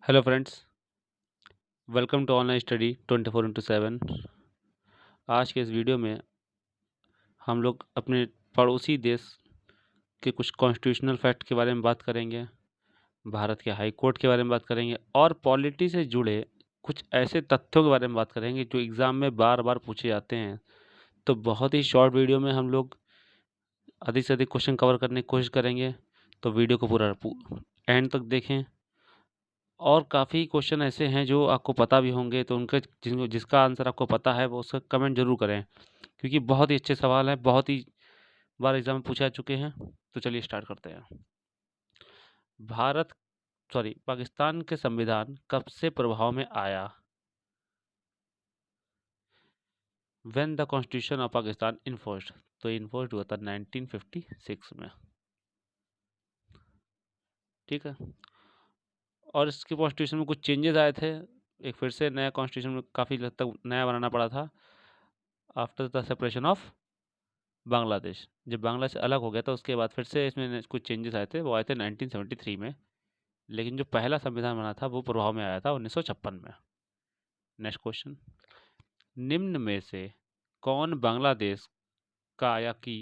Hello friends, welcome to online study 24/7। आज के इस वीडियो में हम लोग अपने पड़ोसी देश के कुछ कॉन्स्टिट्यूशनल फैक्ट के बारे में बात करेंगे, भारत के हाई कोर्ट के बारे में बात करेंगे और पॉलिटी से जुड़े कुछ ऐसे तथ्यों के बारे में बात करेंगे जो एग्ज़ाम में बार बार पूछे जाते हैं। तो बहुत ही शॉर्ट वीडियो में हम लोग अधिक से अधिक क्वेश्चन कवर करने की कोशिश करेंगे, तो वीडियो को पूरा एंड तक देखें। और काफ़ी क्वेश्चन ऐसे हैं जो आपको पता भी होंगे, तो उनका जिसका आंसर आपको पता है वो उसका कमेंट ज़रूर करें, क्योंकि बहुत ही अच्छे सवाल हैं, बहुत ही बार एग्जाम में पूछे जा चुके हैं। तो चलिए स्टार्ट करते हैं। पाकिस्तान के संविधान कब से प्रभाव में आया? When the constitution of Pakistan enforced, तो इन्फोर्स्ड हुआ था 1956 में। ठीक है। और इसके कॉन्स्टिट्यूशन में कुछ चेंजेस आए थे, एक फिर से नया कॉन्स्टिट्यूशन में काफ़ी हद तक नया बनाना पड़ा था after the separation of Bangladesh. जब बांग्लादेश अलग हो गया था उसके बाद फिर से इसमें कुछ चेंजेस आए थे, वो आए थे 1973 में। लेकिन जो पहला संविधान बना था वो प्रभाव में आया था 1956 में। नेक्स्ट क्वेश्चन, निम्न में से कौन बांग्लादेश का या की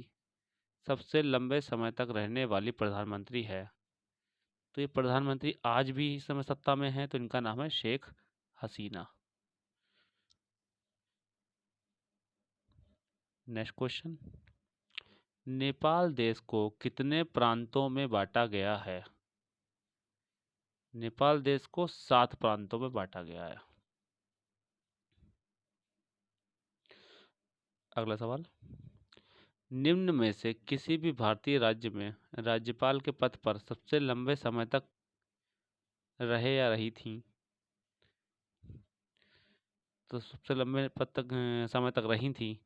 सबसे लंबे समय तक रहने वाली प्रधानमंत्री है? तो ये प्रधानमंत्री आज भी इस समय सत्ता में है, तो इनका नाम है शेख हसीना। नेक्स्ट क्वेश्चन, नेपाल देश को कितने प्रांतों में बांटा गया है? नेपाल देश को 7 प्रांतों में बांटा गया है। अगला सवाल, निम्न में से किसी भी भारतीय राज्य में राज्यपाल के पद पर सबसे लंबे समय तक रहे या रही थी? तो सबसे लंबे पद तक समय तक रही थी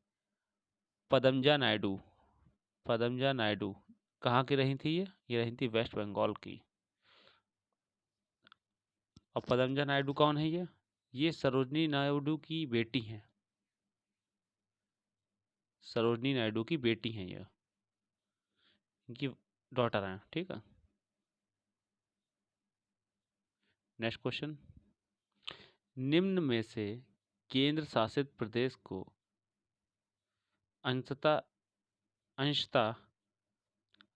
पदमजा नायडू। पदमजा नायडू कहाँ की रही थी? ये रही थी वेस्ट बंगाल की। और पदमजा नायडू कौन है? ये सरोजनी नायडू की बेटी हैं। सरोजनी नायडू की बेटी हैं ये, इनकी डॉटर हैं। ठीक है। नेक्स्ट क्वेश्चन, निम्न में से केंद्र शासित प्रदेश को अंशतः अंशतः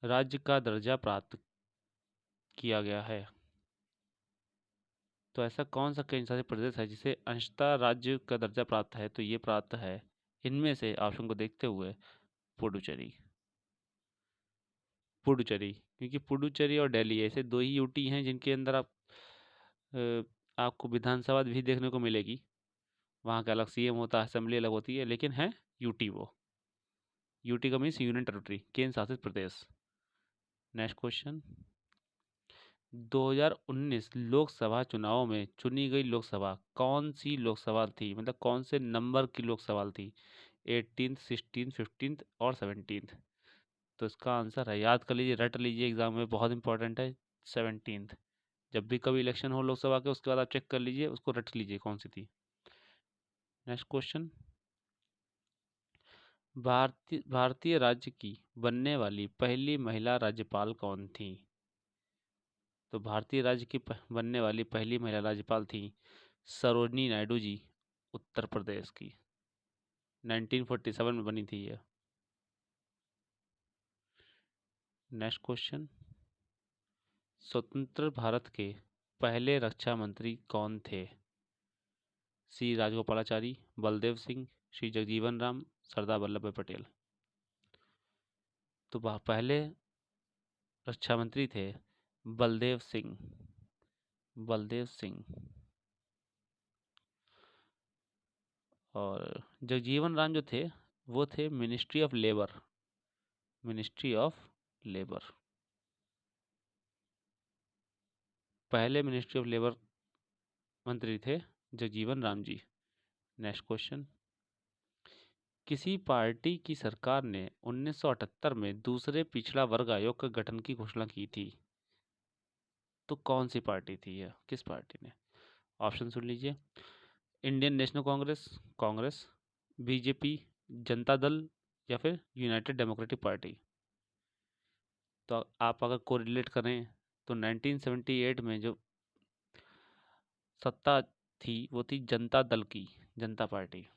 राज्य का दर्जा प्राप्त किया गया है? तो ऐसा कौन सा केंद्र शासित प्रदेश है जिसे अंशतः राज्य का दर्जा प्राप्त है? तो ये प्राप्त है इनमें से ऑप्शन को देखते हुए पुडुचेरी। पुडुचेरी, क्योंकि पुडुचेरी और दिल्ली ऐसे दो ही यूटी हैं जिनके अंदर आपको विधानसभा भी देखने को मिलेगी। वहाँ का अलग सीएम होता है, असेंबली अलग होती है, लेकिन है यूटी वो। यूटी का मीन्स यूनियन टेरिटरी, केंद्र शासित प्रदेश। नेक्स्ट क्वेश्चन, 2019 लोकसभा चुनाव में चुनी गई लोकसभा कौन सी लोकसभा थी? मतलब कौन से नंबर की लोकसभा थी? 18th, 16th, 15th और 17th। तो इसका आंसर है, याद कर लीजिए, रट लीजिए, एग्जाम में बहुत इंपॉर्टेंट है, 17th। जब भी कभी इलेक्शन हो लोकसभा के उसके बाद आप चेक कर लीजिए, उसको रट लीजिए कौन सी थी। नेक्स्ट क्वेश्चन, भारतीय राज्य की बनने वाली पहली महिला राज्यपाल कौन थी? तो भारतीय राज्य की बनने वाली पहली महिला राज्यपाल थी सरोजनी नायडू जी, उत्तर प्रदेश की। 1947 में बनी थी यह। नेक्स्ट क्वेश्चन, स्वतंत्र भारत के पहले रक्षा मंत्री कौन थे? सी राजगोपालाचारी, बलदेव सिंह, श्री जगजीवन राम, सरदार वल्लभ भाई पटेल। तो पहले रक्षा मंत्री थे बलदेव सिंह। बलदेव सिंह। और जगजीवन राम जो थे वो थे ministry of labour. Ministry of labour, पहले मिनिस्ट्री ऑफ लेबर मंत्री थे जगजीवन राम जी। नेक्स्ट क्वेश्चन, किसी पार्टी की सरकार ने 1978 में दूसरे पिछड़ा वर्ग आयोग का गठन की घोषणा की थी? तो कौन सी पार्टी थी यह? किस पार्टी ने? ऑप्शन सुन लीजिए, Indian national Congress, Congress, BJP, Janata Dal या फिर यूनाइटेड डेमोक्रेटिक पार्टी। तो आप अगर कोरिलेट करें तो 1978 में जो सत्ता थी वो थी जनता दल की, जनता पार्टी,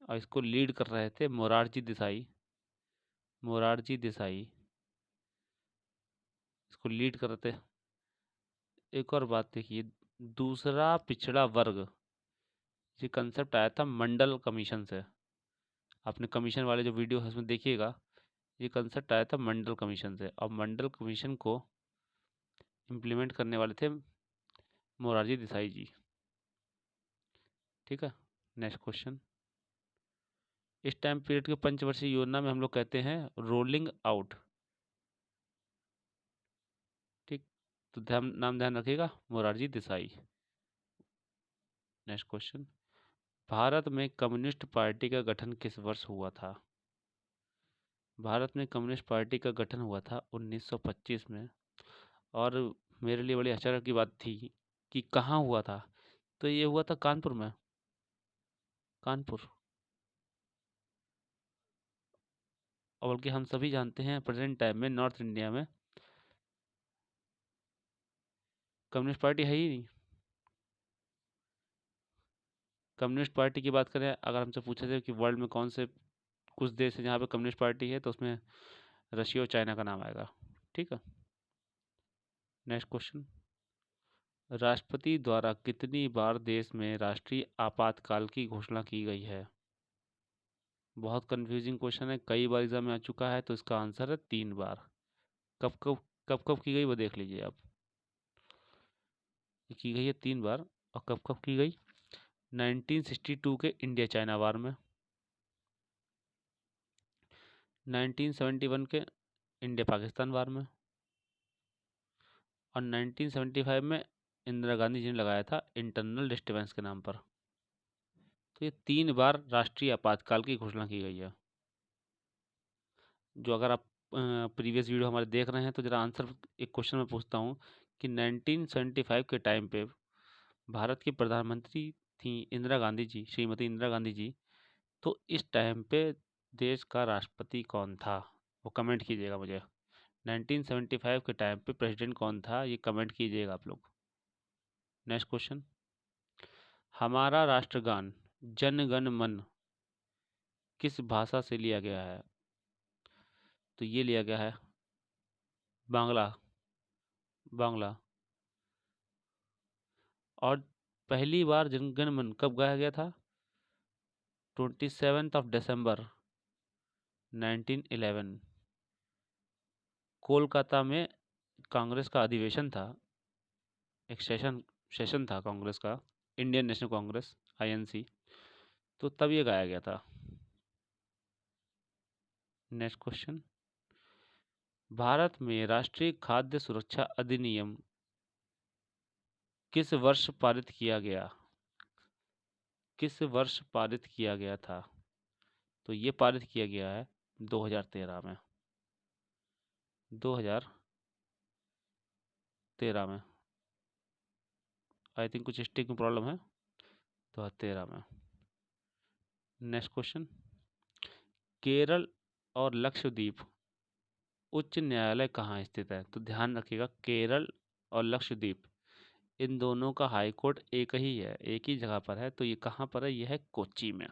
और इसको लीड कर रहे थे मोरारजी देसाई इसको लीड कर रहे थे। एक और बात देखिए, दूसरा पिछड़ा वर्ग, ये कंसेप्ट आया था मंडल कमीशन से। आपने कमीशन वाले जो वीडियो है उसमें देखिएगा, ये कंसेप्ट आया था मंडल कमीशन से, और मंडल कमीशन को इम्प्लीमेंट करने वाले थे मोरारजी देसाई जी। ठीक है, नेक्स्ट क्वेश्चन। इस टाइम पीरियड के पंचवर्षीय योजना में हम लोग कहते हैं रोलिंग आउट। ठीक, तो ध्यान रखिएगा, मोरारजी देसाई। Next question. भारत में कम्युनिस्ट पार्टी का गठन किस वर्ष हुआ था? भारत में कम्युनिस्ट पार्टी का गठन हुआ था 1925 में। और मेरे लिए बड़ी आश्चर्य की बात थी कि कहाँ हुआ था, तो ये हुआ था कानपुर में, कानपुर। और बल्कि हम सभी जानते हैं प्रेजेंट टाइम में नॉर्थ इंडिया में कम्युनिस्ट पार्टी है ही नहीं। कम्युनिस्ट पार्टी की बात करें, अगर हमसे पूछा जाए कि वर्ल्ड में कौन से कुछ देश है जहाँ पे कम्युनिस्ट पार्टी है, तो उसमें रशिया और चाइना का नाम आएगा। ठीक है, नेक्स्ट क्वेश्चन। राष्ट्रपति द्वारा कितनी बार देश में राष्ट्रीय आपातकाल की घोषणा की गई है? बहुत कंफ्यूजिंग क्वेश्चन है, कई बार एग्जाम में आ चुका है, तो इसका आंसर है 3 बार। कब कब कब कब की गई वो देख लीजिए आप। ये की गई है 3 बार, और कब कब की गई? 1962 के इंडिया चाइना वार में, 1971 के इंडिया पाकिस्तान वार में, और 1975 में इंदिरा गांधी जी ने लगाया था इंटरनल डिस्टर्बेंस के नाम पर। तो ये 3 बार राष्ट्रीय आपातकाल की घोषणा की गई है। जो अगर आप प्रीवियस वीडियो हमारे देख रहे हैं, तो जरा आंसर एक क्वेश्चन में पूछता हूँ कि 1975 के टाइम पे भारत की प्रधानमंत्री थी इंदिरा गांधी जी, श्रीमती इंदिरा गांधी जी। तो इस टाइम पे देश का राष्ट्रपति कौन था, वो कमेंट कीजिएगा मुझे। 1975 के टाइम पे प्रेसिडेंट कौन था, ये कमेंट कीजिएगा आप लोग। Next question. हमारा राष्ट्रगान जन गण मन किस भाषा से लिया गया है? तो ये लिया गया है बांग्ला, बांग्ला। और पहली बार जन गण मन कब गाया गया था? 27 दिसंबर 1911, कोलकाता में कांग्रेस का अधिवेशन था, एक सेशन था कांग्रेस का, इंडियन नेशनल कांग्रेस, आईएनसी। तो तब ये गाया गया था। Next question. भारत में राष्ट्रीय खाद्य सुरक्षा अधिनियम किस वर्ष पारित किया गया? किस वर्ष पारित किया गया था? तो ये पारित किया गया है 2013 में, 2013 में। आई थिंक कुछ स्टिक में प्रॉब्लम है, 2013 में। Next question. केरल और लक्षद्वीप उच्च न्यायालय कहाँ स्थित है? तो ध्यान रखिएगा, केरल और लक्षद्वीप, इन दोनों का हाई कोर्ट एक ही है, एक ही जगह पर है। तो ये कहाँ पर है? ये है कोच्चि में,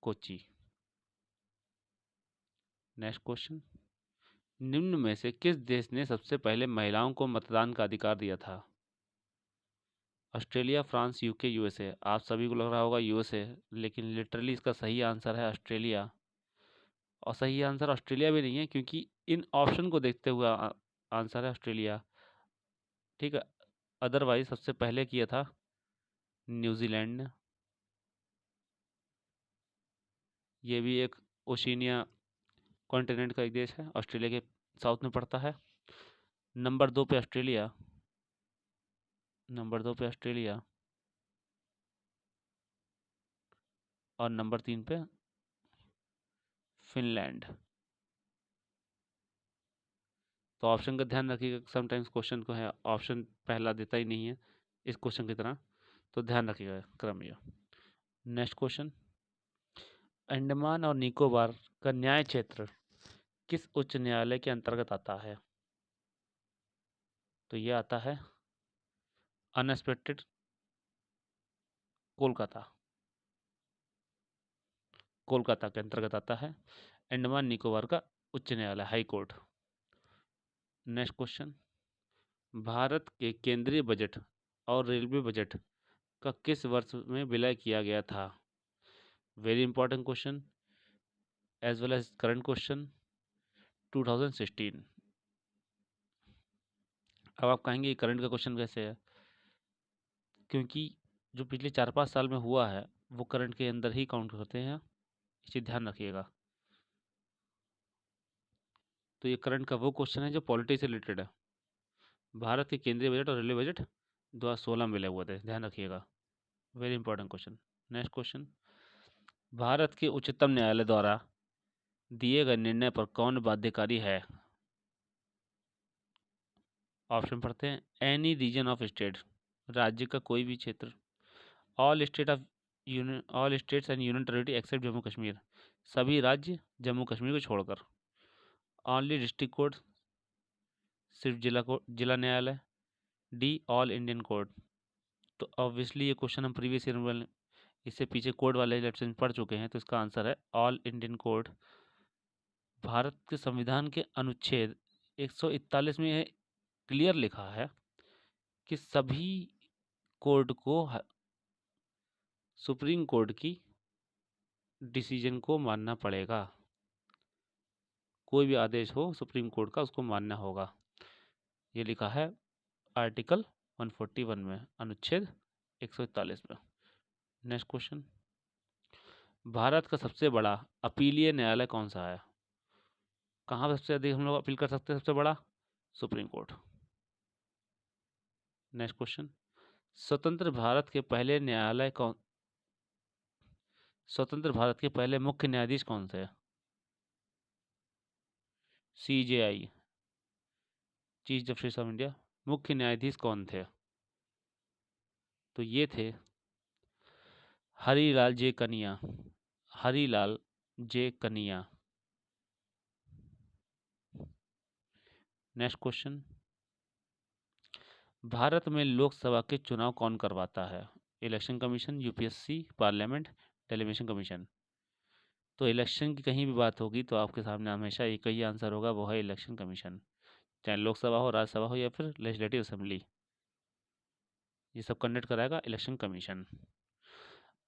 कोच्चि। Next question. निम्न में से किस देश ने सबसे पहले महिलाओं को मतदान का अधिकार दिया था? Australia, France, UK, USA. आप सभी को लग रहा होगा यूएसए, लेकिन लिटरली इसका सही आंसर है ऑस्ट्रेलिया। और सही आंसर ऑस्ट्रेलिया भी नहीं है, क्योंकि इन ऑप्शन को देखते हुए आंसर है ऑस्ट्रेलिया। ठीक है, अदरवाइज सबसे पहले किया था न्यूजीलैंड ने। ये भी एक ओशिनिया कॉन्टिनेंट का एक देश है, ऑस्ट्रेलिया के साउथ में पड़ता है। नंबर 2 पे ऑस्ट्रेलिया, नंबर 2 पे ऑस्ट्रेलिया, और नंबर 3 पे फिनलैंड। तो ऑप्शन का ध्यान रखिएगा, समटाइम्स क्वेश्चन को है ऑप्शन पहला देता ही नहीं है इस क्वेश्चन की तरह, तो ध्यान रखिएगा क्रम ये। Next question. अंडमान और निकोबार का न्याय क्षेत्र किस उच्च न्यायालय के अंतर्गत आता है? तो ये आता है अनएक्सपेक्टेड कोलकाता, कोलकाता के अंतर्गत आता है। अंडमान निकोबार का उच्च न्यायालय, high court. Next question, Bharat के केंद्रीय बजट और रेलवे बजट का किस वर्ष में विलय किया गया था? Very important question as well as current question 2016। अब आप कहेंगे करंट का क्वेश्चन कैसे है? क्योंकि जो पिछले 4-5 साल में हुआ है वो करंट के अंदर ही काउंट करते हैं, इसे ध्यान रखिएगा। तो ये करंट का वो क्वेश्चन है जो पॉलिटी से रिलेटेड है। भारत के केंद्रीय बजट और रेलवे बजट 2016 में मिले हुए थे, ध्यान रखिएगा। Very important question. Next question, Bharat के उच्चतम न्यायालय द्वारा दिए गए निर्णय पर कौन बाध्यकारी है? ऑप्शन पढ़ते हैं। एनी रीजन ऑफ स्टेट, राज्य का कोई भी क्षेत्र। All state of union, all states and union territory except Jammu Kashmir, सभी राज्य जम्मू कश्मीर को छोड़कर। ऑनली डिस्ट्रिक्ट कोर्ट, सिर्फ जिला न्यायालय। D all Indian court. तो ऑब्वियसली ये क्वेश्चन हम प्रीवियस ईयर वाले, इससे पीछे कोर्ट वाले लेक्चर पढ़ चुके हैं, तो इसका आंसर है ऑल इंडियन कोर्ट। भारत के संविधान के अनुच्छेद 141 में क्लियर लिखा है कि सभी कोर्ट को सुप्रीम कोर्ट की डिसीजन को मानना पड़ेगा। कोई भी आदेश हो सुप्रीम कोर्ट का, उसको मानना होगा। ये लिखा है आर्टिकल 141 में, अनुच्छेद 141 में। नेक्स्ट क्वेश्चन, भारत का सबसे बड़ा अपीलीय न्यायालय कौन सा है? कहाँ सबसे अधिक हम लोग अपील कर सकते हैं? सबसे बड़ा सुप्रीम कोर्ट। नेक्स्ट क्वेश्चन, स्वतंत्र भारत के पहले न्यायालय कौन, स्वतंत्र भारत के पहले मुख्य न्यायाधीश कौन थे? CJI, chief justice of India. मुख्य न्यायाधीश कौन थे? तो ये थे हरिलाल जे कनिया, हरिलाल जे कनिया। नेक्स्ट क्वेश्चन, भारत में लोकसभा के चुनाव कौन करवाता है? Election commission, UPSC, parliament, television commission. तो इलेक्शन की कहीं भी बात होगी तो आपके सामने हमेशा एक ही आंसर होगा, वो है इलेक्शन कमीशन। चाहे लोकसभा हो, राज्यसभा हो या फिर लेजिस्लेटिव असेंबली, ये सब कंडक्ट कराएगा इलेक्शन कमीशन।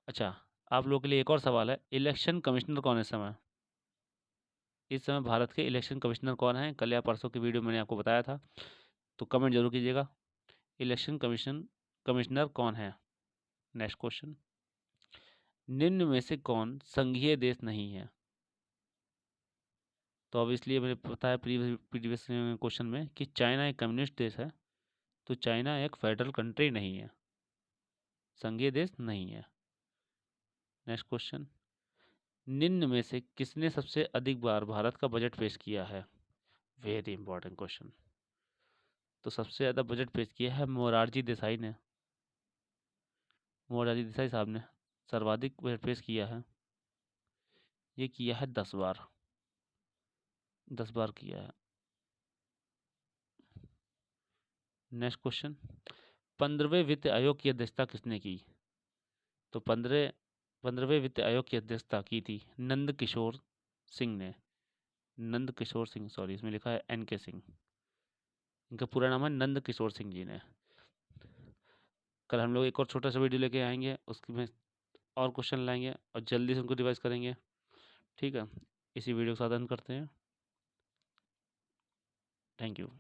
अच्छा, आप लोगों के लिए एक और सवाल है, इलेक्शन कमिश्नर कौन है इस समय? इस समय भारत के इलेक्शन कमिश्नर कौन है? कल या परसों की वीडियो मैंने आपको बताया था, तो कमेंट जरूर कीजिएगा, इलेक्शन कमिश्नर कौन है। नेक्स्ट क्वेश्चन, निम्न में से कौन संघीय देश नहीं है? तो अब इसलिए मैंने बताया प्रीवियस क्वेश्चन में कि चाइना एक कम्युनिस्ट देश है, तो चाइना एक फेडरल कंट्री नहीं है, संघीय देश नहीं है। नेक्स्ट क्वेश्चन, निम्न में से किसने सबसे अधिक बार भारत का बजट पेश किया है? Very important question. तो सबसे ज़्यादा बजट पेश किया है मोरारजी देसाई ने, मोरारजी देसाई साहब ने सर्वाधिक बजट पेश किया है। ये किया है 10 बार, 10 बार किया है। नेक्स्ट क्वेश्चन, 15वें वित्त आयोग की अध्यक्षता किसने की? तो 15वें वित्त आयोग की अध्यक्षता की थी नंद किशोर सिंह ने, नंद किशोर सिंह, सॉरी इसमें लिखा है NK सिंह, इनका पूरा नाम है नंद किशोर सिंह जी ने। कल हम लोग एक और छोटा सा वीडियो लेके आएंगे, उसकी में और क्वेश्चन लाएंगे और जल्दी से उनको रिवाइज करेंगे, ठीक है? इसी वीडियो के साथ अंत करते हैं। Thank you.